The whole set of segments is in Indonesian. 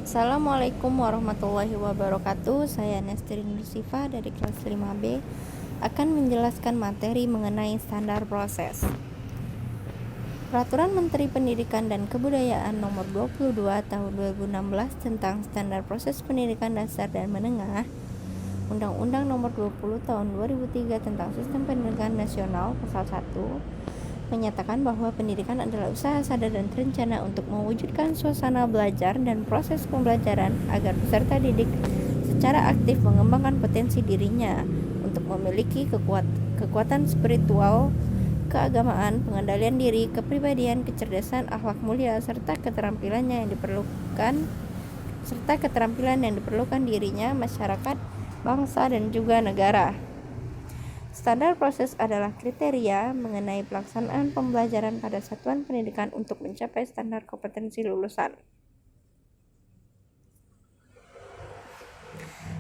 Assalamualaikum warahmatullahi wabarakatuh. Saya Nestrin Nusifa dari kelas 5B akan menjelaskan materi mengenai standar proses. Peraturan Menteri Pendidikan dan Kebudayaan Nomor 22 Tahun 2016 tentang standar proses pendidikan dasar dan menengah, Undang-Undang Nomor 20 Tahun 2003 tentang Sistem Pendidikan Nasional Pasal 1 menyatakan bahwa pendidikan adalah usaha sadar dan terencana untuk mewujudkan suasana belajar dan proses pembelajaran agar peserta didik secara aktif mengembangkan potensi dirinya untuk memiliki kekuatan spiritual, keagamaan, pengendalian diri, kepribadian, kecerdasan, akhlak mulia, serta keterampilan yang diperlukan dirinya, masyarakat, bangsa, dan juga negara. Standar proses adalah kriteria mengenai pelaksanaan pembelajaran pada satuan pendidikan untuk mencapai standar kompetensi lulusan.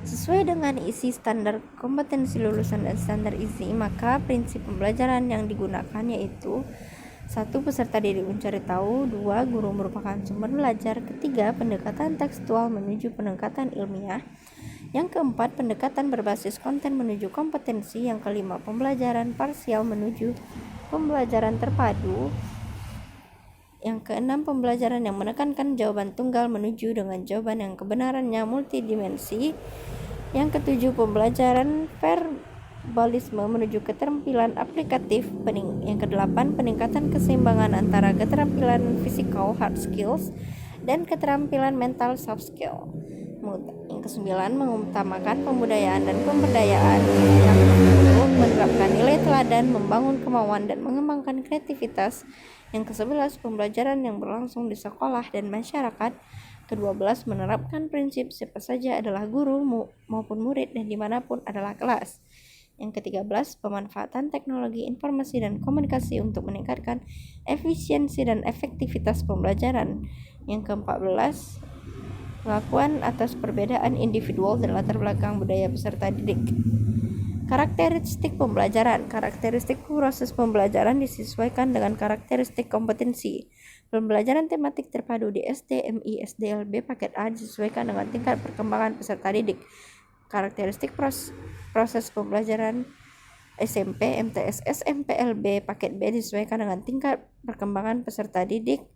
Sesuai dengan isi standar kompetensi lulusan dan standar isi, maka prinsip pembelajaran yang digunakan yaitu 1. Peserta didik mencari tahu. 2. Guru merupakan sumber belajar. 3. Pendekatan tekstual menuju pendekatan ilmiah. Yang keempat, pendekatan berbasis konten menuju kompetensi. Yang kelima, pembelajaran parsial menuju pembelajaran terpadu. Yang keenam, pembelajaran yang menekankan jawaban tunggal menuju dengan jawaban yang kebenarannya multidimensi. Yang ketujuh, pembelajaran verbalisme menuju keterampilan aplikatif. Yang kedelapan, peningkatan keseimbangan antara keterampilan physical hard skills dan keterampilan mental soft skill. Yang kesembilan, mengutamakan pembudayaan dan pemberdayaan. Yang ke-10, menerapkan nilai teladan, membangun kemauan dan mengembangkan kreativitas. Yang ke-11, pembelajaran yang berlangsung di sekolah dan masyarakat. Ke-12, menerapkan prinsip siapa saja adalah guru maupun murid dan dimanapun adalah kelas. Yang ke-13, pemanfaatan teknologi informasi dan komunikasi untuk meningkatkan efisiensi dan efektivitas pembelajaran. Yang ke-14, pengakuan atas perbedaan individual dan latar belakang budaya peserta didik. Karakteristik pembelajaran. Karakteristik proses pembelajaran disesuaikan dengan karakteristik kompetensi. Pembelajaran tematik terpadu di SD, MI, SDLB paket A disesuaikan dengan tingkat perkembangan peserta didik. Karakteristik proses pembelajaran SMP, MTS, SMPLB paket B disesuaikan dengan tingkat perkembangan peserta didik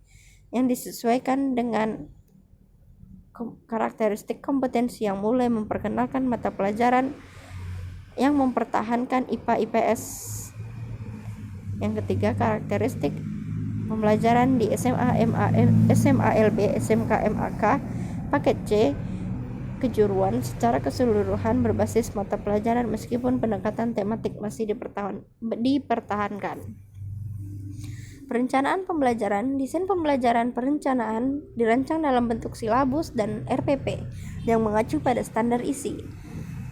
yang disesuaikan dengan karakteristik kompetensi yang mulai memperkenalkan mata pelajaran yang mempertahankan IPA IPS. Yang ketiga, karakteristik pembelajaran di SMA, SMALB, SMK, MAK paket C kejuruan secara keseluruhan berbasis mata pelajaran meskipun pendekatan tematik masih dipertahankan. Perencanaan pembelajaran. Desain pembelajaran perencanaan dirancang dalam bentuk silabus dan RPP yang mengacu pada standar isi.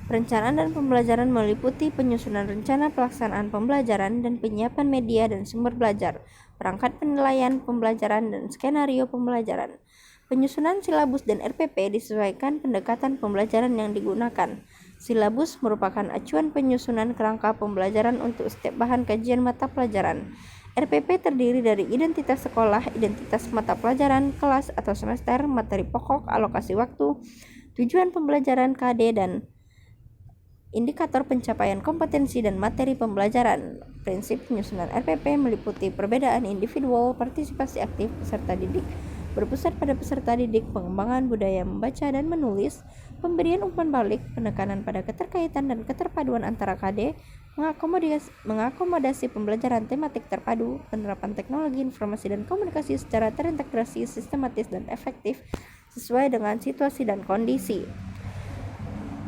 Perencanaan dan pembelajaran meliputi penyusunan rencana pelaksanaan pembelajaran dan penyiapan media dan sumber belajar, perangkat penilaian pembelajaran dan skenario pembelajaran. Penyusunan silabus dan RPP disesuaikan pendekatan pembelajaran yang digunakan. Silabus merupakan acuan penyusunan kerangka pembelajaran untuk setiap bahan kajian mata pelajaran. RPP terdiri dari identitas sekolah, identitas mata pelajaran, kelas atau semester, materi pokok, alokasi waktu, tujuan pembelajaran KD, dan indikator pencapaian kompetensi dan materi pembelajaran. Prinsip penyusunan RPP meliputi perbedaan individual, partisipasi aktif peserta didik, berpusat pada peserta didik, pengembangan budaya membaca dan menulis, pemberian umpan balik, penekanan pada keterkaitan dan keterpaduan antara KD, mengakomodasi pembelajaran tematik terpadu, penerapan teknologi informasi dan komunikasi secara terintegrasi, sistematis dan efektif sesuai dengan situasi dan kondisi.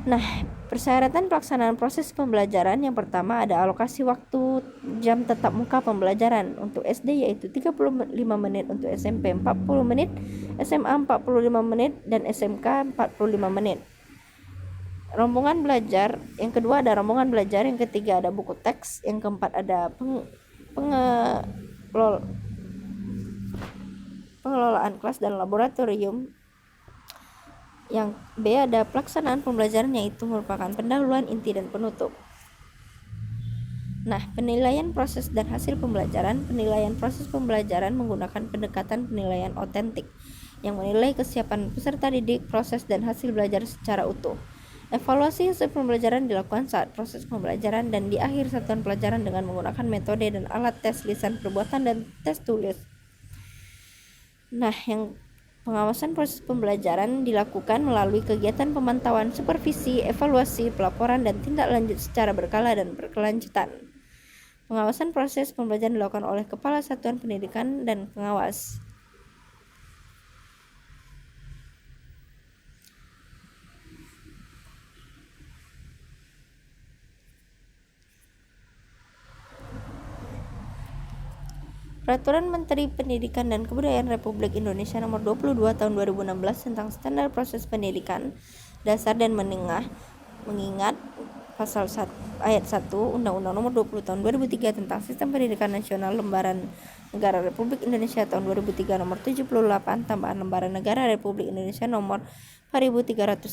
Nah, persyaratan pelaksanaan proses pembelajaran yang pertama ada alokasi waktu jam tetap muka pembelajaran. Untuk SD yaitu 35 menit, untuk SMP 40 menit, SMA 45 menit, dan SMK 45 menit. Rombongan belajar. Yang kedua ada rombongan belajar, yang ketiga ada buku teks, yang keempat ada pengelolaan kelas dan laboratorium. Yang B ada pelaksanaan pembelajaran, yaitu merupakan pendahuluan, inti, dan penutup. Nah, penilaian proses dan hasil pembelajaran. Penilaian proses pembelajaran menggunakan pendekatan penilaian otentik, yang menilai kesiapan peserta didik, proses dan hasil belajar secara utuh. Evaluasi hasil pembelajaran dilakukan saat proses pembelajaran dan di akhir satuan pelajaran dengan menggunakan metode dan alat tes lisan perbuatan dan tes tulis. Nah, yang pengawasan proses pembelajaran dilakukan melalui kegiatan pemantauan, supervisi, evaluasi, pelaporan, dan tindak lanjut secara berkala dan berkelanjutan. Pengawasan proses pembelajaran dilakukan oleh Kepala Satuan Pendidikan dan pengawas. Peraturan Menteri Pendidikan dan Kebudayaan Republik Indonesia Nomor 22 Tahun 2016 tentang standar proses pendidikan dasar dan menengah mengingat pasal 1, ayat 1 Undang-Undang Nomor 20 Tahun 2003 tentang Sistem Pendidikan Nasional Lembaran Negara Republik Indonesia Tahun 2003 Nomor 78 tambahan Lembaran Negara Republik Indonesia Nomor 4301.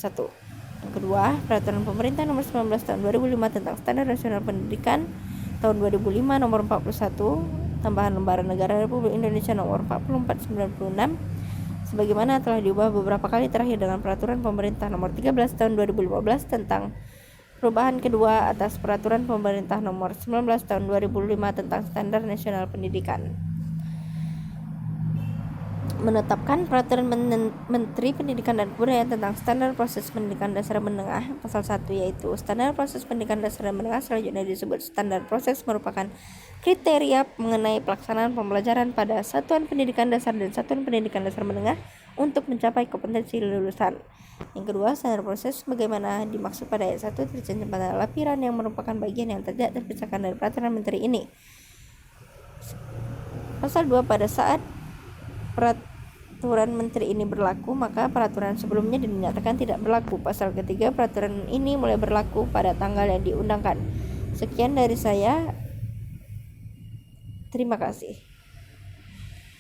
Yang kedua, Peraturan Pemerintah Nomor 19 Tahun 2005 tentang Standar Nasional Pendidikan Tahun 2005 Nomor 41 tambahan Lembaran Negara Republik Indonesia Nomor 4496 sebagaimana telah diubah beberapa kali terakhir dengan Peraturan Pemerintah Nomor 13 Tahun 2015 tentang perubahan kedua atas Peraturan Pemerintah Nomor 19 Tahun 2005 tentang Standar Nasional Pendidikan. Menetapkan Peraturan Menteri Pendidikan dan Kebudayaan tentang Standar Proses Pendidikan Dasar Menengah pasal 1 yaitu standar proses pendidikan dasar dan menengah selanjutnya disebut standar proses merupakan kriteria mengenai pelaksanaan pembelajaran pada satuan pendidikan dasar dan satuan pendidikan dasar menengah untuk mencapai kompetensi lulusan. Yang kedua, standar proses bagaimana dimaksud pada ayat 1 tercantum pada lampiran yang merupakan bagian yang tidak terpisahkan dari peraturan menteri ini. Pasal 2 pada saat peraturan menteri ini berlaku, maka peraturan sebelumnya dinyatakan tidak berlaku. Pasal ketiga, peraturan ini mulai berlaku pada tanggal yang diundangkan. Sekian dari saya. Terima kasih.